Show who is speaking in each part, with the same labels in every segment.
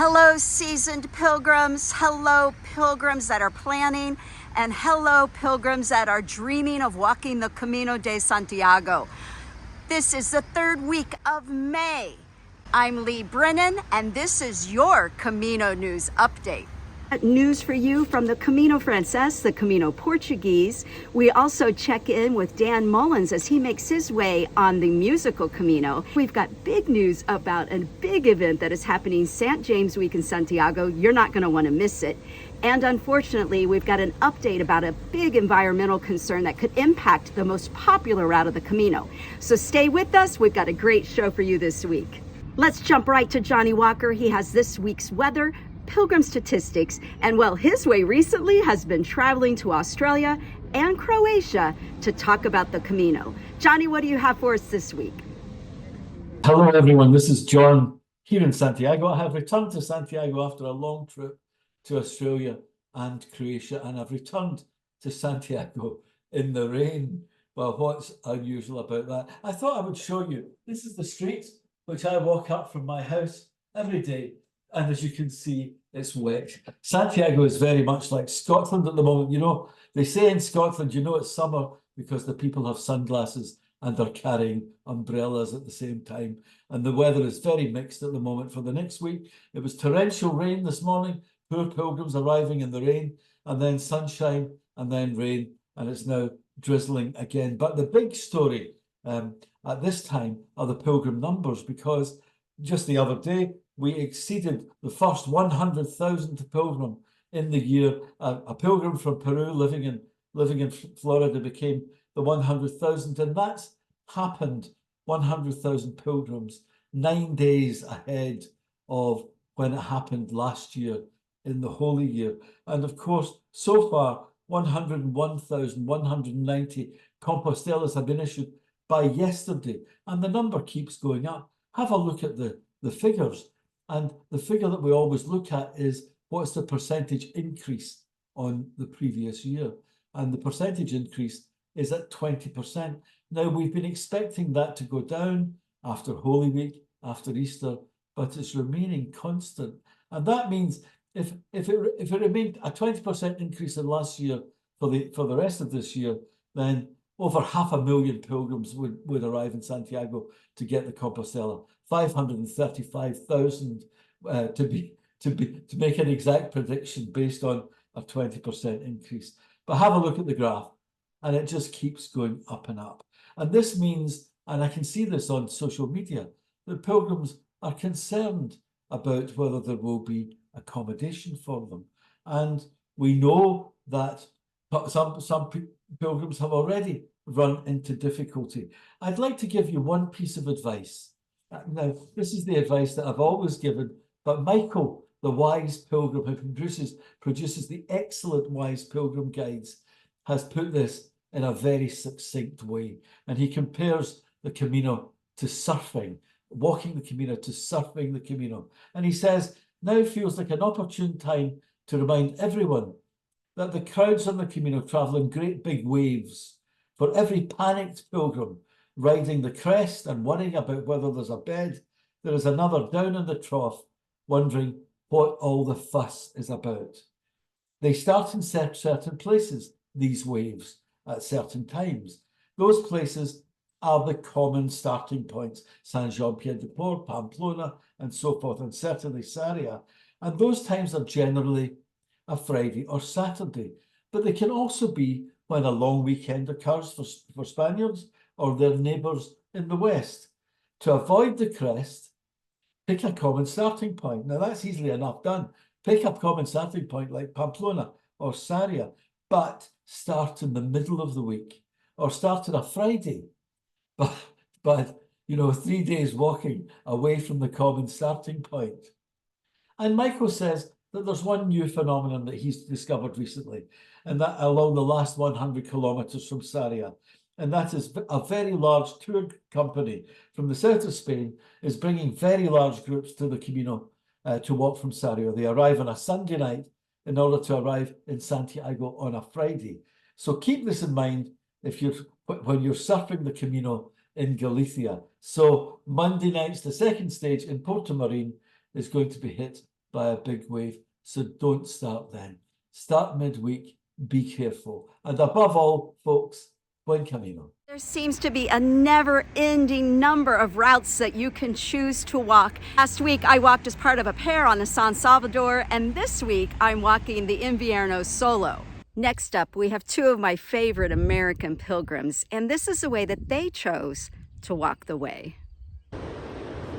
Speaker 1: Hello, seasoned pilgrims. Hello, pilgrims that are planning. And hello, pilgrims that are dreaming of walking the Camino de Santiago. This is the third week of May. I'm Leigh Brennan, and this is your Camino News Update. News for you from the Camino Francés, the Camino Portuguese. We also check in with Dan Mullins as he makes his way on the musical Camino. We've got big news about a big event that is happening St. James Week in Santiago. You're not going to want to miss it. And unfortunately, we've got an update about a big environmental concern that could impact the most popular route of the Camino. So stay with us. We've got a great show for you this week. Let's jump right to Johnnie Walker. He has this week's weather, pilgrim statistics, and well, his way recently has been traveling to Australia and Croatia to talk about the Camino. Johnnie, what do you have for us this week?
Speaker 2: Hello everyone, this is John here in Santiago. I have returned to Santiago after a long trip to Australia and Croatia, and I've returned to Santiago in the rain. Well, what's unusual about that? I thought I would show you. This is the street which I walk up from my house every day. And as you can see, it's wet. Santiago is very much like Scotland at the moment. You know, they say in Scotland, you know it's summer because the people have sunglasses and they're carrying umbrellas at the same time. And the weather is very mixed at the moment for the next week. It was torrential rain this morning, poor pilgrims arriving in the rain, and then sunshine, and then rain, and it's now drizzling again. But the big story at this time are the pilgrim numbers, because just the other day, we exceeded the first 100,000 pilgrim in the year. A pilgrim from Peru living in Florida became the 100,000, and that's happened 100,000 pilgrims 9 days ahead of when it happened last year in the Holy Year. And of course, so far, 101,190 Compostelas have been issued by yesterday, and the number keeps going up. Have a look at the figures. And the figure that we always look at is what's the percentage increase on the previous year. And the percentage increase is at 20%. Now, we've been expecting that to go down after Holy Week, after Easter, but it's remaining constant. And that means if it remained a 20% increase in last year for the rest of this year, then over 500,000 pilgrims would arrive in Santiago to get the Compostela. 535,000 to make an exact prediction based on a 20% increase. But have a look at the graph, and it just keeps going up and up. And this means, and I can see this on social media, that pilgrims are concerned about whether there will be accommodation for them. And we know that some pilgrims have already run into difficulty. I'd like to give you one piece of advice. Now, this is the advice that I've always given, but Michael, the wise pilgrim who produces the excellent Wise Pilgrim Guides, has put this in a very succinct way. And he compares the Camino to surfing, walking the Camino to surfing the Camino. And he says, now feels like an opportune time to remind everyone that the crowds on the Camino travel in great big waves. For every panicked pilgrim riding the crest and worrying about whether there's a bed, there is another down in the trough wondering what all the fuss is about. They start in certain places, these waves, at certain times. Those places are the common starting points, Saint-Jean-Pied-de-Port, Pamplona, and so forth, and certainly Sarria. And those times are generally a Friday or Saturday, but they can also be when a long weekend occurs for Spaniards or their neighbours in the West. To avoid the crest, pick a common starting point. Now, that's easily enough done. Pick a common starting point like Pamplona or Sarria, but start in the middle of the week or start on a Friday. But you know, 3 days walking away from the common starting point. And Michael says that there's one new phenomenon that he's discovered recently, and that along the last 100 kilometers from Sarria, and that is a very large tour company from the south of Spain is bringing very large groups to the Camino to walk from Sarria. They arrive on a Sunday night in order to arrive in Santiago on a Friday. So keep this in mind when you're surfing the Camino in Galicia. So Monday night's the second stage in Porto is going to be hit by a big wave. So don't start then. Start midweek, be careful. And above all, folks, buen camino.
Speaker 1: There seems to be a never-ending number of routes that you can choose to walk. Last week, I walked as part of a pair on the San Salvador, and this week, I'm walking the Invierno solo. Next up, we have two of my favorite American pilgrims, and this is the way that they chose to walk the way.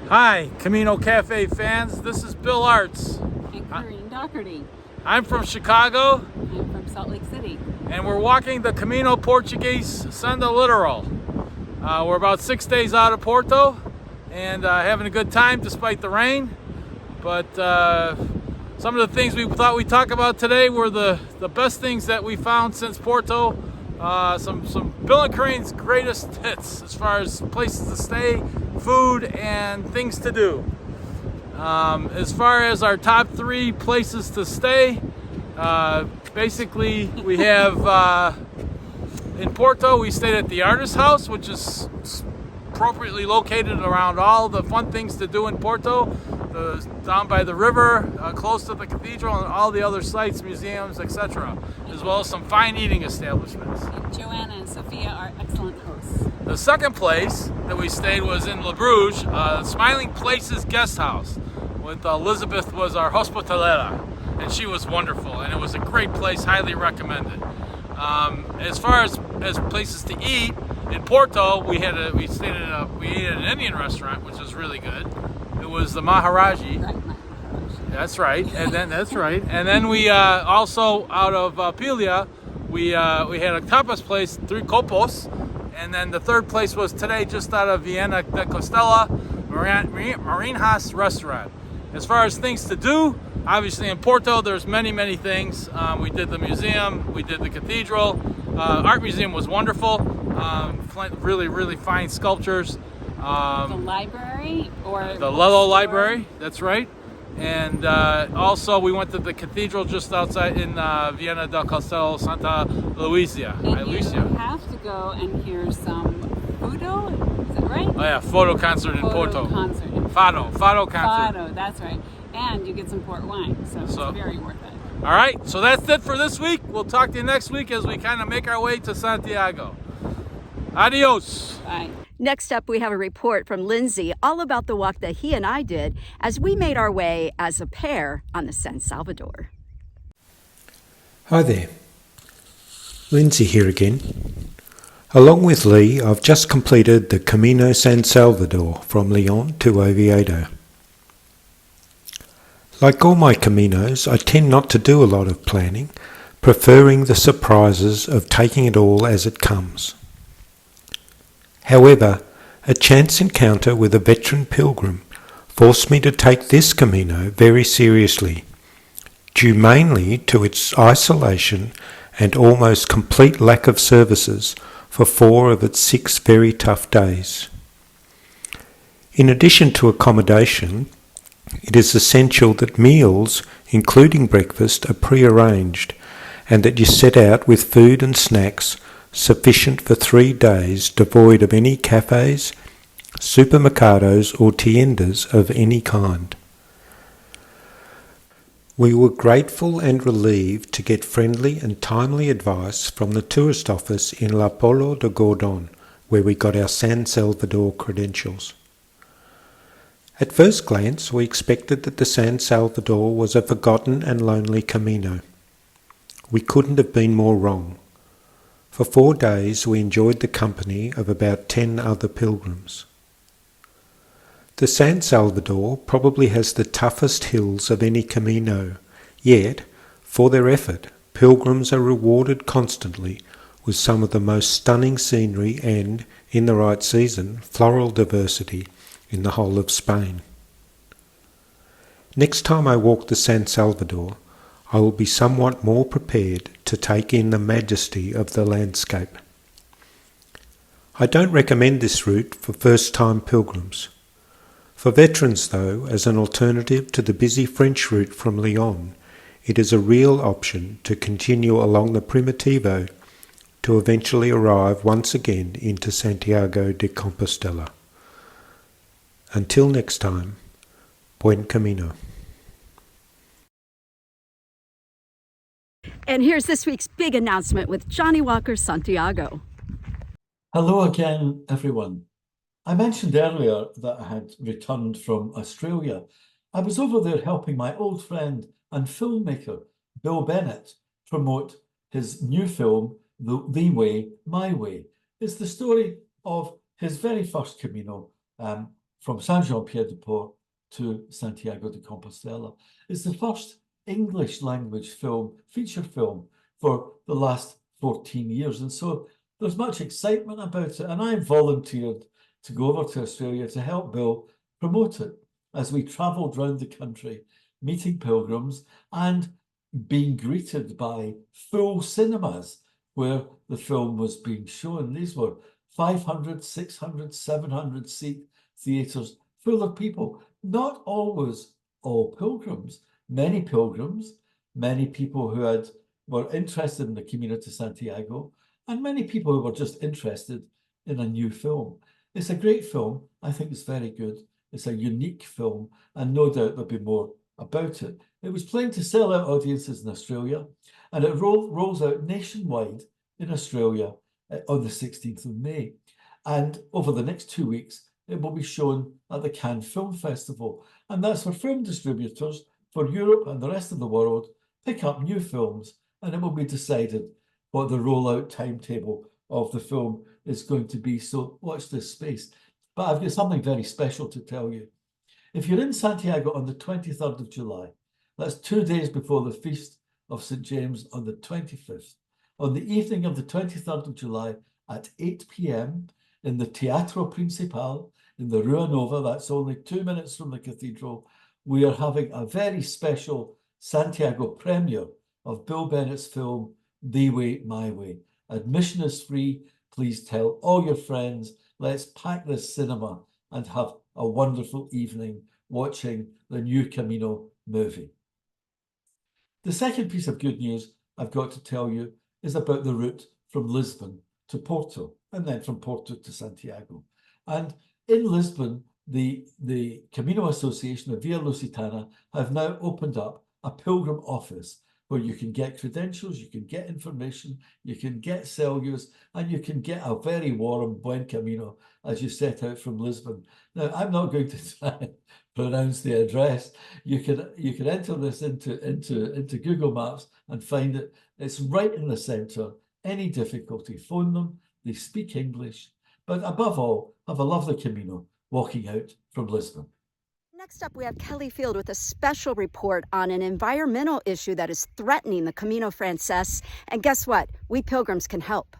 Speaker 3: Hi, Camino Cafe fans. This is Bill Arts.
Speaker 4: And Corinne Doherty.
Speaker 3: I'm from Chicago.
Speaker 4: I'm from Salt Lake City.
Speaker 3: And we're walking the Camino Portuguese Senda Litoral. We're about 6 days out of Porto and having a good time despite the rain. But some of the things we thought we'd talk about today were the best things that we found since Porto. Some Bill and Corinne's greatest hits as far as places to stay, food, and things to do. As far as our top 3 places to stay, basically we have in Porto we stayed at the Artist House, which is appropriately located around all the fun things to do in Porto, down by the river, close to the cathedral, and all the other sites, museums, etc., as well as some fine eating establishments.
Speaker 4: And Joanna and Sophia are excellent hosts.
Speaker 3: The second place that we stayed was in Labruge, Smiling Places Guest House. With Elizabeth was our hospitalera, and she was wonderful, and it was a great place, highly recommended. As far as places to eat, in Porto we ate at an Indian restaurant, which was really good. It was the Maharaj.
Speaker 4: Right,
Speaker 3: That's right, and then we also out of Apulia we had a tapas place, 3 Copos, and then the third place was today just out of Viana de Costella, Vinhos restaurant. As far as things to do, obviously in Porto there's many things. We did the museum, we did the cathedral. Art museum was wonderful. Really fine sculptures.
Speaker 4: the library or
Speaker 3: the Lello Library, that's right. And also we went to the cathedral just outside in Viana del Castello, Santa Lucia.
Speaker 4: And you have to go and hear some Fudo, is that right?
Speaker 3: Oh yeah, photo concert in Porto.
Speaker 4: Concert.
Speaker 3: Fado concert.
Speaker 4: Fado, that's right. And you get some port wine, so it's very worth it.
Speaker 3: All right, so that's it for this week. We'll talk to you next week as we kind of make our way to Santiago. Adios.
Speaker 4: Bye.
Speaker 1: Next up, we have a report from Lindsay all about the walk that he and I did as we made our way as a pair on the San Salvador.
Speaker 5: Hi there, Lindsay here again. Along with Leigh, I've just completed the Camino San Salvador from Leon to Oviedo. Like all my Caminos, I tend not to do a lot of planning, preferring the surprises of taking it all as it comes. However, a chance encounter with a veteran pilgrim forced me to take this Camino very seriously, due mainly to its isolation and almost complete lack of services for 4 of its 6 very tough days. In addition to accommodation, it is essential that meals, including breakfast, are pre-arranged and that you set out with food and snacks sufficient for 3 days, devoid of any cafes, supermercados or tiendas of any kind. We were grateful and relieved to get friendly and timely advice from the tourist office in La Polo de Gordon, where we got our San Salvador credentials. At first glance, we expected that the San Salvador was a forgotten and lonely Camino. We couldn't have been more wrong. For 4 days, we enjoyed the company of about 10 other pilgrims. The San Salvador probably has the toughest hills of any Camino, yet, for their effort, pilgrims are rewarded constantly with some of the most stunning scenery and, in the right season, floral diversity in the whole of Spain. Next time I walk the San Salvador, I will be somewhat more prepared to take in the majesty of the landscape. I don't recommend this route for first-time pilgrims. For veterans, though, as an alternative to the busy French route from Lyon, it is a real option to continue along the Primitivo to eventually arrive once again into Santiago de Compostela. Until next time, buen camino.
Speaker 1: And here's this week's big announcement with Johnnie Walker Santiago.
Speaker 2: Hello again, everyone. I mentioned earlier that I had returned from Australia. I was over there helping my old friend and filmmaker, Bill Bennett, promote his new film, The Way, My Way. It's the story of his very first Camino from Saint-Jean-Pied-de-Port to Santiago de Compostela. It's the first English language film, feature film, for the last 14 years. And so there's much excitement about it. And I volunteered to go over to Australia to help Bill promote it as we travelled around the country, meeting pilgrims and being greeted by full cinemas where the film was being shown. These were 500, 600, 700 seat theatres full of people, not always all pilgrims, many people who were interested in the Camino de Santiago, and many people who were just interested in a new film. It's a great film. I think it's very good. It's a unique film, and no doubt there'll be more about it. It was playing to sell out audiences in Australia, and it rolls out nationwide in Australia on the 16th of May. And over the next 2 weeks, it will be shown at the Cannes Film Festival. And that's for film distributors for Europe and the rest of the world pick up new films, and it will be decided what the rollout timetable of the film is going to be. So watch this space. But I've got something very special to tell you. If you're in Santiago on the 23rd of July, that's 2 days before the Feast of St. James on the 25th, on the evening of the 23rd of July at 8 p.m. in the Teatro Principal in the Rua Nova, that's only 2 minutes from the cathedral, we are having a very special Santiago premiere of Bill Bennett's film, The Way, My Way. Admission is free. Please tell all your friends. Let's pack this cinema and have a wonderful evening watching the new Camino movie. The second piece of good news I've got to tell you is about the route from Lisbon to Porto, and then from Porto to Santiago. And in Lisbon, the Camino Association of Via Lusitana have now opened up a pilgrim office where you can get credentials, you can get information, you can get cellules, and you can get a very warm Buen Camino as you set out from Lisbon. Now, I'm not going to try and pronounce the address. You can enter this into Google Maps and find it. It's right in the centre. Any difficulty, phone them. They speak English, but above all, have a lovely Camino walking out from Lisbon.
Speaker 1: Next up, we have Kelli Field with a special report on an environmental issue that is threatening the Camino Francés. And guess what? We pilgrims can help.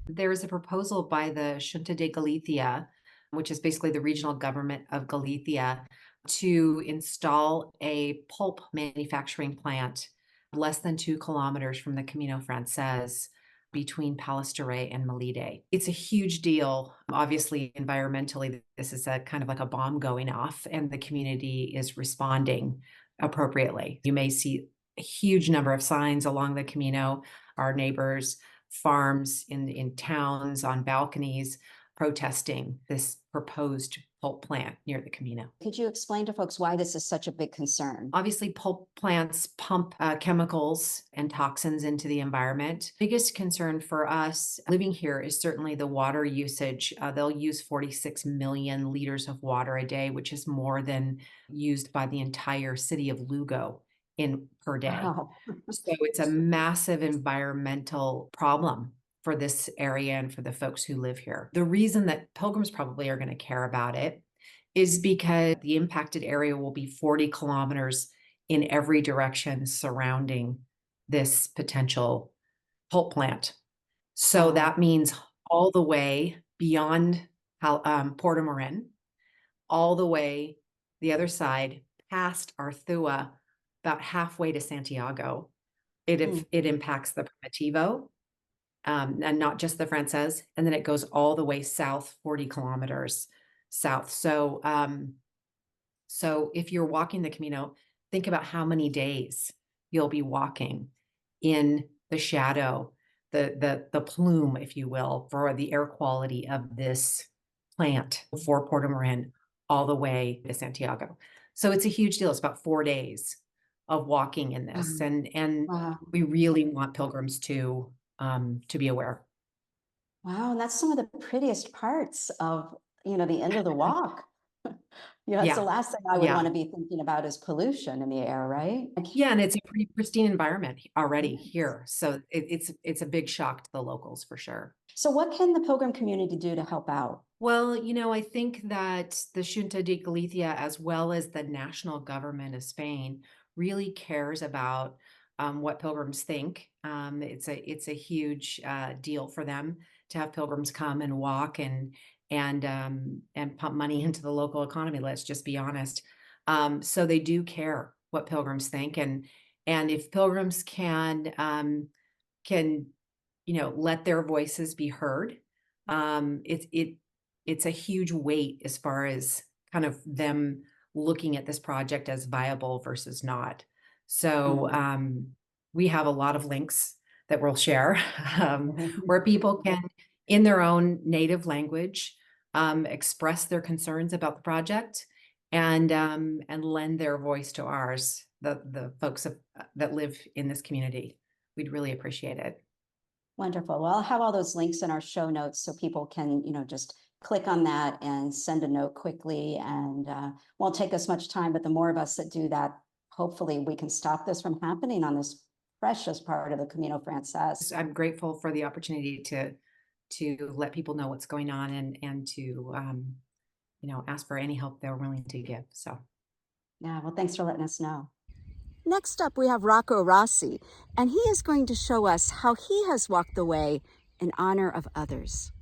Speaker 6: There is a proposal by the Xunta de Galicia, which is basically the regional government of Galicia, to install a pulp manufacturing plant less than 2 kilometers from the Camino Francés between Palestere and Melide. It's a huge deal. Obviously, environmentally, this is a kind of like a bomb going off, and the community is responding appropriately. You may see a huge number of signs along the Camino, our neighbors, farms in towns, on balconies, protesting this proposed pulp plant near the Camino.
Speaker 7: Could you explain to folks why this is such a big concern?
Speaker 6: Obviously, pulp plants pump chemicals and toxins into the environment. Biggest concern for us living here is certainly the water usage. They'll use 46 million liters of water a day, which is more than used by the entire city of Lugo per day.
Speaker 7: Wow.
Speaker 6: So it's a massive environmental problem for this area and for the folks who live here. The reason that pilgrims probably are going to care about it is because the impacted area will be 40 kilometers in every direction surrounding this potential pulp plant. So that means all the way beyond Porto, all the way the other side past Arthua, about halfway to Santiago. It impacts the Primitivo, and not just the Francés, and then it goes all the way south, 40 kilometers south. So if you're walking the Camino, think about how many days you'll be walking in the shadow, the plume, if you will, for the air quality of this plant for Porto all the way to Santiago. So it's a huge deal. It's about 4 days of walking in this.
Speaker 7: Wow.
Speaker 6: And
Speaker 7: Wow.
Speaker 6: we really want pilgrims to be aware.
Speaker 7: Wow, and that's some of the prettiest parts of, the end of the walk. It's the
Speaker 6: Yeah.
Speaker 7: last thing I would
Speaker 6: Yeah.
Speaker 7: want to be thinking about is pollution in the air, right?
Speaker 6: Yeah, and it's a pretty pristine environment already
Speaker 7: Yes.
Speaker 6: here. So it's a big shock to the locals for sure.
Speaker 7: So what can the pilgrim community do to help out?
Speaker 6: Well, I think that the Junta de Galicia, as well as the national government of Spain, really cares about what pilgrims think. It's a huge deal for them to have pilgrims come and walk and pump money into the local economy. Let's just be honest. So they do care what pilgrims think, and if pilgrims can let their voices be heard, it's a huge weight as far as kind of them looking at this project as viable versus not. So we have a lot of links that we'll share where people can, in their own native language, express their concerns about the project and lend their voice to ours, the folks that live in this community. We'd really appreciate it.
Speaker 7: Wonderful. Well, I'll have all those links in our show notes so people can, just click on that and send a note quickly, and won't take us much time, but the more of us that do that, hopefully we can stop this from happening on this precious part of the Camino Francés.
Speaker 6: I'm grateful for the opportunity to let people know what's going on and to ask for any help they're willing to give. So
Speaker 7: Yeah, well, thanks for letting us know.
Speaker 1: Next up, we have Rocco Rossi, and he is going to show us how he has walked the way in honor of others.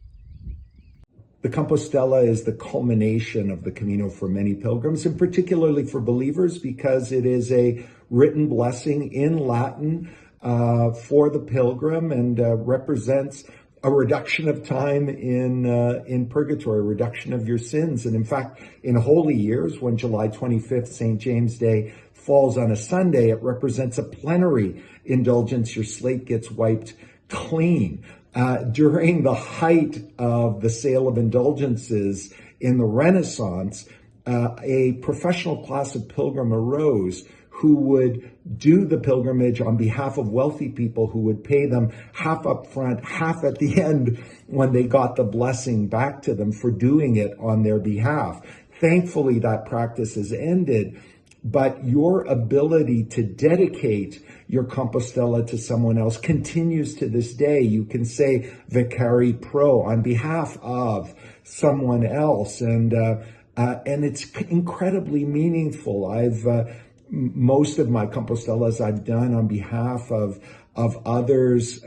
Speaker 8: The Compostela is the culmination of the Camino for many pilgrims, and particularly for believers, because it is a written blessing in Latin for the pilgrim, and represents a reduction of time in purgatory, a reduction of your sins. And in fact, in holy years, when July 25th, St. James Day, falls on a Sunday, it represents a plenary indulgence. Your slate gets wiped clean. During the height of the sale of indulgences in the Renaissance, a professional class of pilgrim arose who would do the pilgrimage on behalf of wealthy people, who would pay them half up front, half at the end when they got the blessing back to them for doing it on their behalf. Thankfully, that practice has ended, but your ability to dedicate your Compostela to someone else continues to this day. You can say Vicari Pro on behalf of someone else, and it's incredibly meaningful. Most of my Compostelas I've done on behalf of others.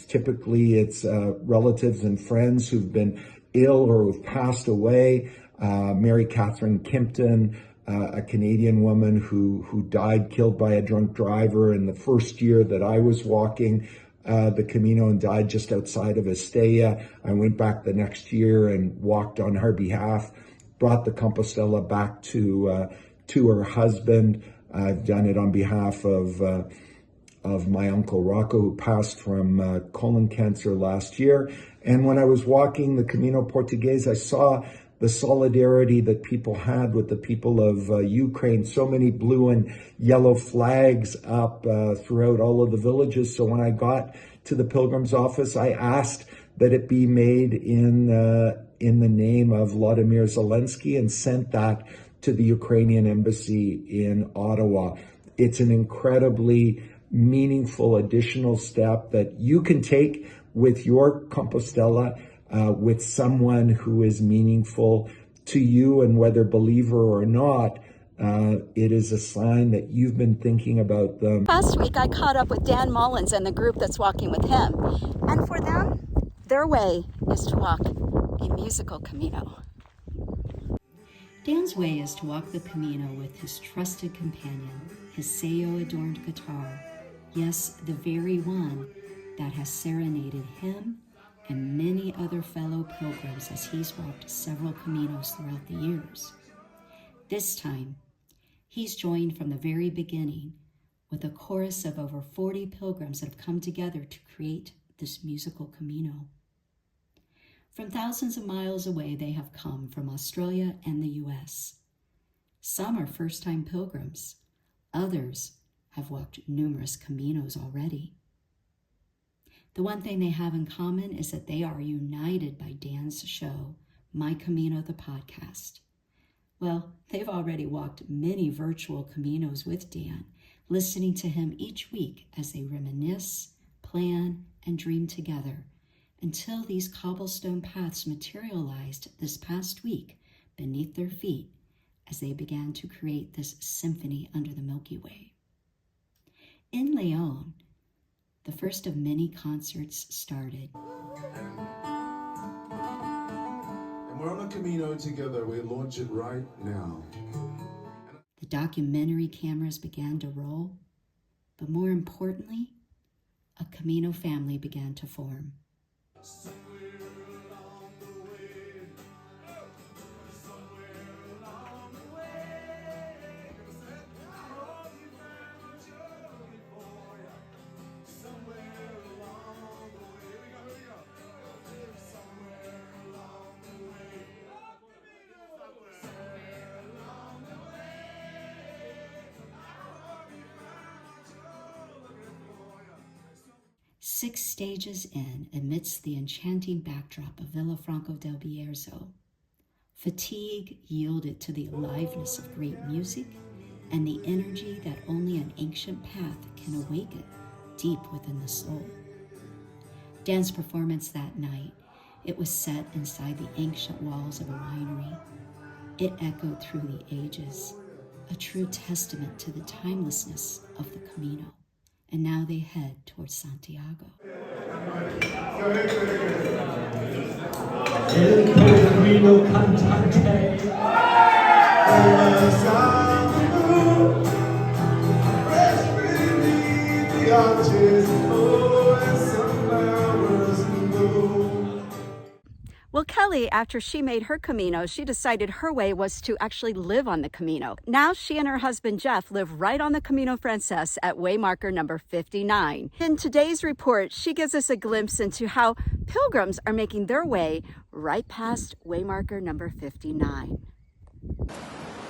Speaker 8: Typically, it's relatives and friends who've been ill or who've passed away. Mary Catherine Kimpton, a Canadian woman who died killed by a drunk driver in the first year that I was walking the Camino, and died just outside of Estella. I went back the next year and walked on her behalf, brought the Compostela back to her husband. I've done it on behalf of my uncle Rocco, who passed from colon cancer last year. And when I was walking the Camino Portuguese, I saw the solidarity that people had with the people of Ukraine. So many blue and yellow flags up throughout all of the villages. So when I got to the pilgrim's office, I asked that it be made in the name of Vladimir Zelensky, and sent that to the Ukrainian embassy in Ottawa. It's an incredibly meaningful additional step that you can take with your Compostela, with someone who is meaningful to you, and whether believer or not, it is a sign that you've been thinking about them.
Speaker 1: Last week, I caught up with Dan Mullins and the group that's walking with him. And for them, their way is to walk a musical Camino.
Speaker 9: Dan's way is to walk the Camino with his trusted companion, his Seyo-adorned guitar, yes, the very one that has serenaded him and many other fellow pilgrims as he's walked several Caminos throughout the years. This time, he's joined from the very beginning with a chorus of over 40 pilgrims that have come together to create this musical Camino. From thousands of miles away, they have come from Australia and the US. Some are first-time pilgrims. Others have walked numerous caminos already. The one thing they have in common is that they are united by Dan's show, My Camino, the podcast. Well, they've already walked many virtual caminos with Dan, listening to him each week as they reminisce, plan, and dream together, until these cobblestone paths materialized this past week beneath their feet as they began to create this symphony under the Milky Way. In León, the first of many concerts started.
Speaker 10: And we're on a Camino together. We launch it right now.
Speaker 9: The documentary cameras began to roll, but more importantly, a Camino family began to form. Six stages in, amidst the enchanting backdrop of Villafranca del Bierzo, fatigue yielded to the aliveness of great music and the energy that only an ancient path can awaken deep within the soul. Dan's performance that night, it was set inside the ancient walls of a winery. It echoed through the ages, a true testament to the timelessness of the Camino. And now they head towards Santiago.
Speaker 1: Well, Kelli, after she made her Camino, she decided her way was to actually live on the Camino. Now she and her husband, Jeff, live right on the Camino Francés at waymarker number 59. In today's report, she gives us a glimpse into how pilgrims are making their way right past waymarker number 59.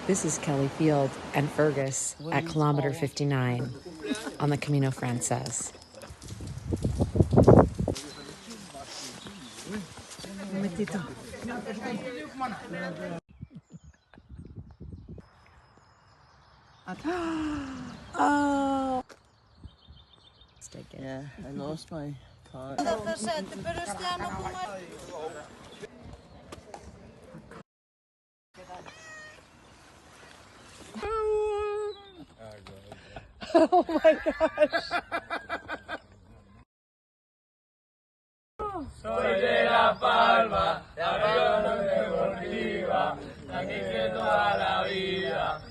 Speaker 6: This is Kelli Field and Fergus at kilometer 59 on the Camino Francés.
Speaker 1: Oh.
Speaker 6: Let's take it.
Speaker 11: Yeah, I lost my card.
Speaker 1: Oh my gosh.
Speaker 3: Soy de La Palma, la vida deportiva, la que hice toda la vida.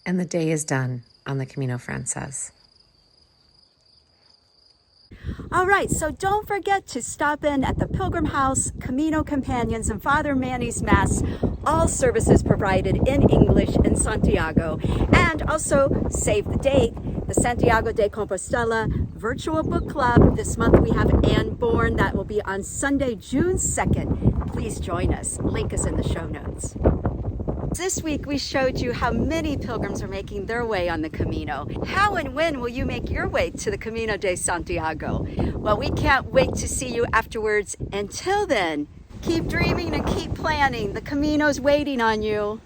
Speaker 6: And the day is done on the Camino Francés.
Speaker 1: All right, so don't forget to stop in at the Pilgrim House, Camino Companions, and Father Manny's Mass. All services provided in English in Santiago. And also, save the date, the Santiago de Compostela Virtual Book Club. This month we have Anne Bourne. That will be on Sunday, June 2nd. Please join us. Link is in the show notes. This week we showed you how many pilgrims are making their way on the Camino. How and when will you make your way to the Camino de Santiago? Well, we can't wait to see you afterwards. Until then, keep dreaming and keep planning. The Camino's waiting on you.